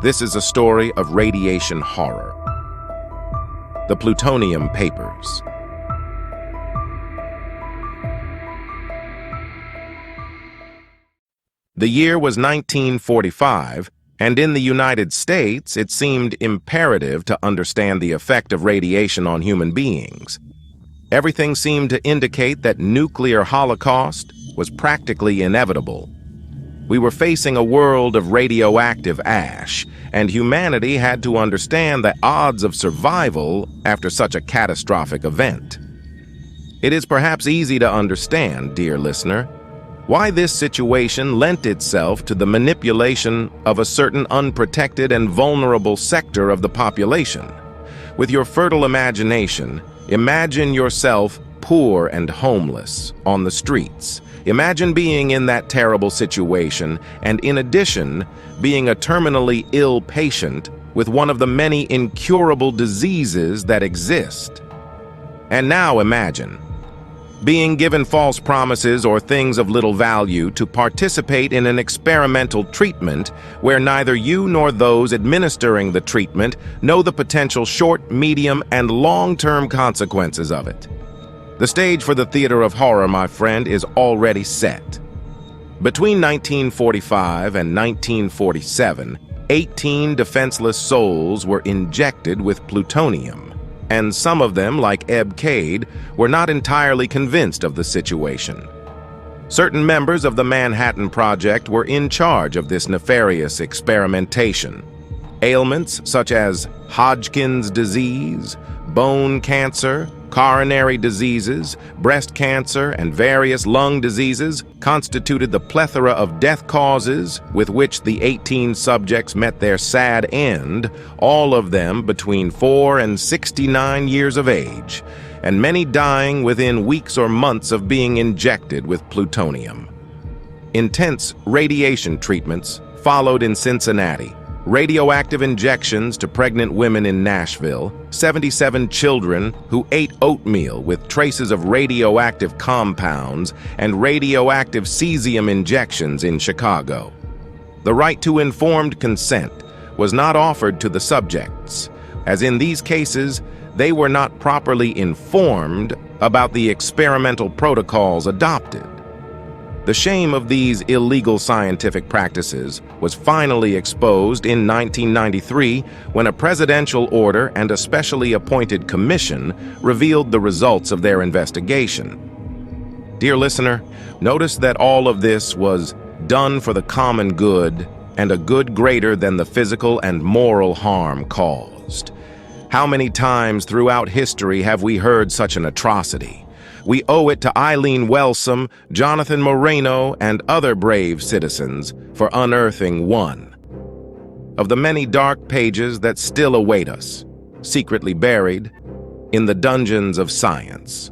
This is a story of radiation horror. The Plutonium Papers. The year was 1945, and in the United States, it seemed imperative to understand the effect of radiation on human beings. Everything seemed to indicate that nuclear holocaust was practically inevitable. We were facing a world of radioactive ash, and humanity had to understand the odds of survival after such a catastrophic event. It is perhaps easy to understand, dear listener, why this situation lent itself to the manipulation of a certain unprotected and vulnerable sector of the population. With your fertile imagination, imagine yourself poor and homeless on the streets. Imagine being in that terrible situation and, in addition, being a terminally ill patient with one of the many incurable diseases that exist. And now imagine being given false promises or things of little value to participate in an experimental treatment where neither you nor those administering the treatment know the potential short, medium, and long-term consequences of it. The stage for the theater of horror, my friend, is already set. Between 1945 and 1947, 18 defenseless souls were injected with plutonium, and some of them, like Eb Cade, were not entirely convinced of the situation. Certain members of the Manhattan Project were in charge of this nefarious experimentation. Ailments such as Hodgkin's disease, bone cancer, coronary diseases, breast cancer, and various lung diseases constituted the plethora of death causes with which the 18 subjects met their sad end, all of them between 4 and 69 years of age, and many dying within weeks or months of being injected with plutonium. Intense radiation treatments followed in Cincinnati, radioactive injections to pregnant women in Nashville, 77 children who ate oatmeal with traces of radioactive compounds, and radioactive cesium injections in Chicago. The right to informed consent was not offered to the subjects, as in these cases, they were not properly informed about the experimental protocols adopted. The shame of these illegal scientific practices was finally exposed in 1993 when a presidential order and a specially appointed commission revealed the results of their investigation. Dear listener, notice that all of this was done for the common good and a good greater than the physical and moral harm caused. How many times throughout history have we heard such an atrocity? We owe it to Eileen Wellsome, Jonathan Moreno, and other brave citizens for unearthing one of the many dark pages that still await us, secretly buried in the dungeons of science.